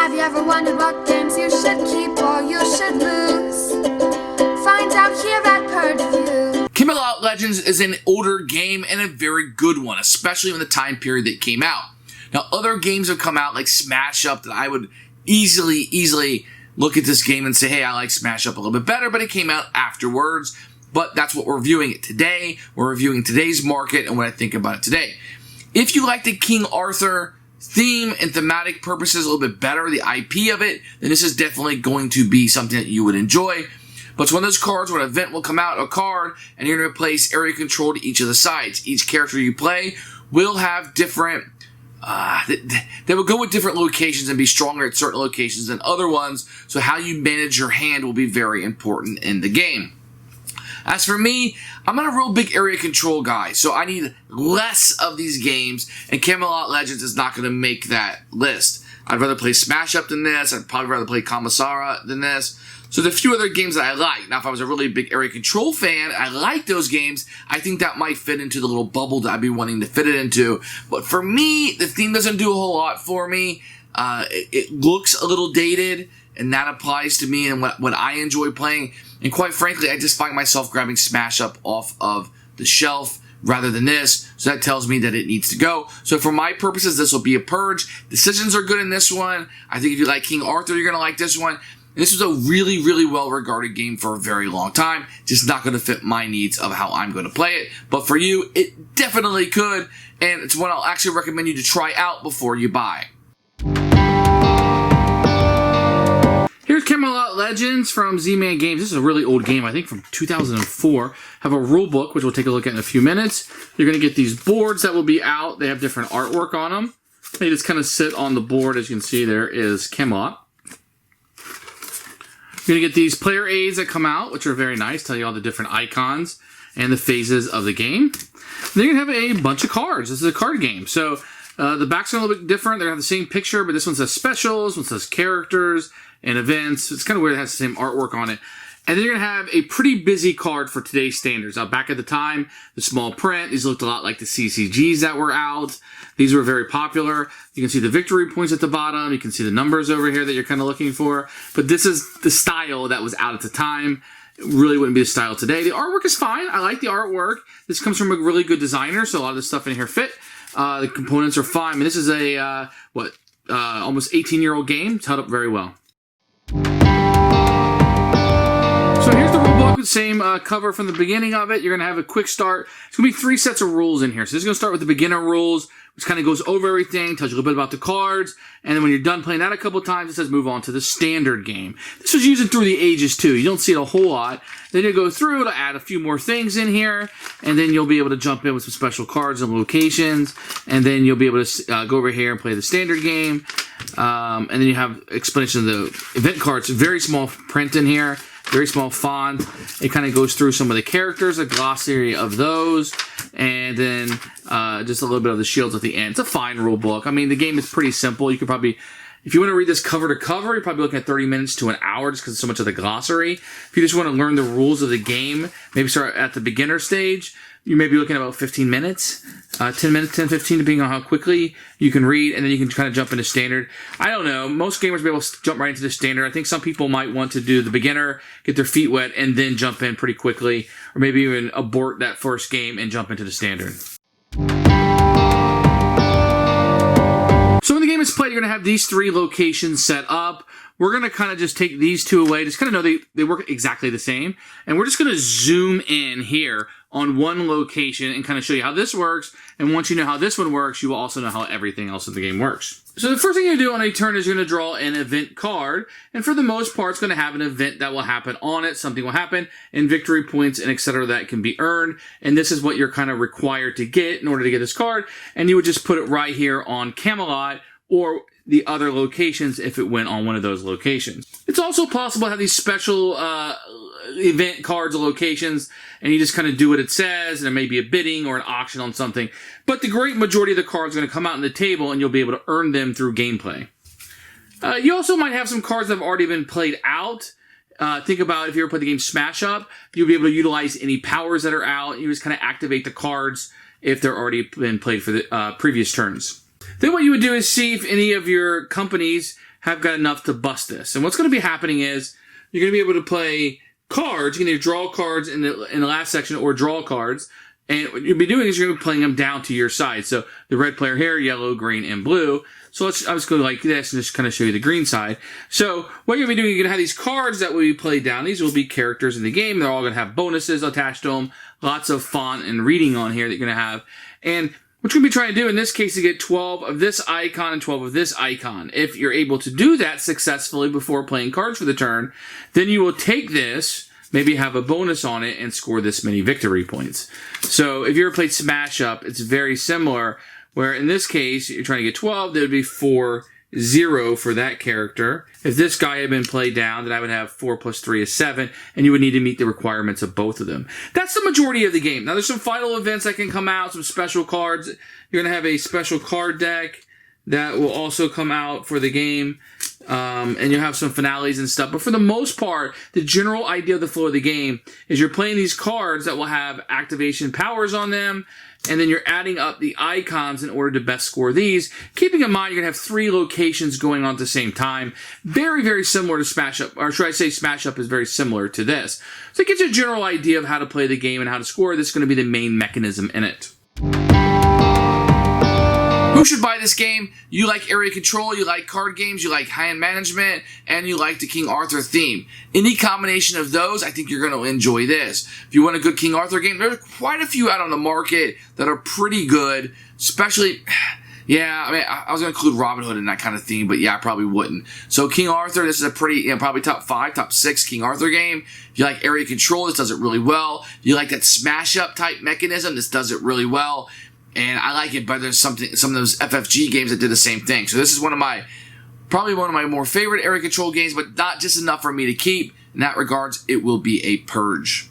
Have you ever wondered what games you should keep or you should lose? Find out here at Purge Review. Camelot Legends is an older game and a very good one, especially in the time period that came out. Now, other games have come out like Smash Up that I would easily look at this game and say, hey, I like Smash Up a little bit better, but it came out afterwards. But that's what we're reviewing it today. We're reviewing today's market and what I think about it today. If you like the King Arthur theme and thematic purposes a little bit better, the IP of it, then this is definitely going to be something that you would enjoy. But it's one of those cards where an event will come out, a card, and you're going to place area control to each of the sides. Each character you play will have different, they will go with different locations and be stronger at certain locations than other ones, so how you manage your hand will be very important in the game. As for me, I'm not a real big area control guy, so I need less of these games, and Camelot Legends is not going to make that list. I'd rather play Smash Up than this. I'd probably rather play Camelot than this. So there's a few other games that I like. Now, if I was a really big area control fan, I like those games. I think that might fit into the little bubble that I'd be wanting to fit it into. But for me, the theme doesn't do a whole lot for me. It looks a little dated, and that applies to me and what I enjoy playing. And quite frankly, I just find myself grabbing Smash Up off of the shelf rather than this. So that tells me that it needs to go. So for my purposes, this will be a Purge. Decisions are good in this one. I think if you like King Arthur, you're going to like this one. And this was a really well-regarded game for a very long time. Just not going to fit my needs of how I'm going to play it. But for you, it definitely could. And it's one I'll actually recommend you to try out before you buy. Here's Camelot Legends from Z-Man Games. This is a really old game, I think from 2004. Have a rule book, which we'll take a look at in a few minutes. You're going to get these boards that will be out. They have different artwork on them. They just kind of sit on the board. As you can see, there is Camelot. You're going to get these player aids that come out, which are very nice. Tell you all the different icons and the phases of the game. Then you're going to have a bunch of cards. This is a card game. So the backs are a little bit different. They have the same picture, but this one says specials, one says characters and events. It's kind of weird it has the same artwork on it. And then you're going to have a pretty busy card for today's standards. Now, back at the time, the small print, these looked a lot like the CCGs that were out. These were very popular. You can see the victory points at the bottom. You can see the numbers over here that you're kind of looking for. But this is the style that was out at the time. It really wouldn't be the style today. The artwork is fine. I like the artwork. This comes from a really good designer, so a lot of the stuff in here fit. The components are fine. I mean, this is a, almost 18-year-old game. It's held up very well. So here's the rule book, same cover from the beginning of it. You're going to have a quick start. It's going to be 3 sets of rules in here. So this is going to start with the beginner rules, which kind of goes over everything, tells you a little bit about the cards, and then when you're done playing that a couple of times, it says move on to the standard game. This was used through the ages too. You don't see it a whole lot. Then you go through, it'll add a few more things in here, and then you'll be able to jump in with some special cards and locations, and then you'll be able to go over here and play the standard game. And then you have explanation of the event cards. Very small print in here. Very small font. It kind of goes through some of the characters, a glossary of those, and then just a little bit of the shields at the end. It's a fine rule book. I mean, the game is pretty simple. You could probably, if you want to read this cover to cover, you're probably looking at 30 minutes to an hour just because so much of the glossary. If you just want to learn the rules of the game, maybe start at the beginner stage, you may be looking at about 15 minutes, 10 minutes, 10, 15, depending on how quickly you can read, and then you can kind of jump into standard. I don't know. Most gamers will be able to jump right into the standard. I think some people might want to do the beginner, get their feet wet, and then jump in pretty quickly, or maybe even abort that first game and jump into the standard. So when the game is played, you're going to have these 3 locations set up. We're going to kind of just take these 2 away. Just kind of know they work exactly the same. And we're just going to zoom in here on one location and kind of show you how this works. And once you know how this one works, you will also know how everything else in the game works. So the first thing you do on a turn is you're going to draw an event card. And for the most part, it's going to have an event that will happen on it. Something will happen, and victory points and etc. that can be earned. And this is what you're kind of required to get in order to get this card. And you would just put it right here on Camelot or the other locations if it went on one of those locations. It's also possible to have these special event cards or locations, and you just kind of do what it says, and there may be a bidding or an auction on something. But the great majority of the cards are going to come out on the table, and you'll be able to earn them through gameplay. You also might have some cards that have already been played out. Think about if you ever played the game Smash Up, you'll be able to utilize any powers that are out. You just kind of activate the cards if they're already been played for the previous turns. Then what you would do is see if any of your companies have got enough to bust this. And what's going to be happening is you're going to be able to play cards. You can either draw cards in the last section or draw cards. And what you'll be doing is you're going to be playing them down to your side. So the red player here, yellow, green, and blue. So I'll just go like this and just kind of show you the green side. So what you're going to be doing, you're going to have these cards that will be played down. These will be characters in the game. They're all going to have bonuses attached to them. Lots of font and reading on here that you're going to have. And what you're going to be trying to do in this case is get 12 of this icon and 12 of this icon. If you're able to do that successfully before playing cards for the turn, then you will take this, maybe have a bonus on it, and score this many victory points. So if you ever played Smash Up, it's very similar, where in this case, you're trying to get 12, there would be 4, 0 for that character. If this guy had been played down, then I would have 4 plus 3 is 7, and you would need to meet the requirements of both of them. That's the majority of the game. Now, there's some final events that can come out, some special cards. You're going to have a special card deck that will also come out for the game. And you'll have some finales and stuff. But for the most part, the general idea of the flow of the game is you're playing these cards that will have activation powers on them, and then you're adding up the icons in order to best score these. Keeping in mind, you're going to have 3 locations going on at the same time. Very, very similar to Smash Up. Or should I say Smash Up is very similar to this. So it gives you a general idea of how to play the game and how to score. This is going to be the main mechanism in it. Who should buy this game? You like area control, you like card games, you like hand management, and you like the King Arthur theme. Any combination of those, I think you're going to enjoy this. If you want a good King Arthur game, there's quite a few out on the market that are pretty good, especially... Yeah, I mean, I was going to include Robin Hood in that kind of theme, but yeah, I probably wouldn't. So King Arthur, this is a pretty, probably top 5, top 6 King Arthur game. If you like area control, this does it really well. If you like that smash-up type mechanism, this does it really well. And I like it better than some of those FFG games that did the same thing. So this is probably one of my more favorite area control games, but not just enough for me to keep. In that regards, it will be a Purge.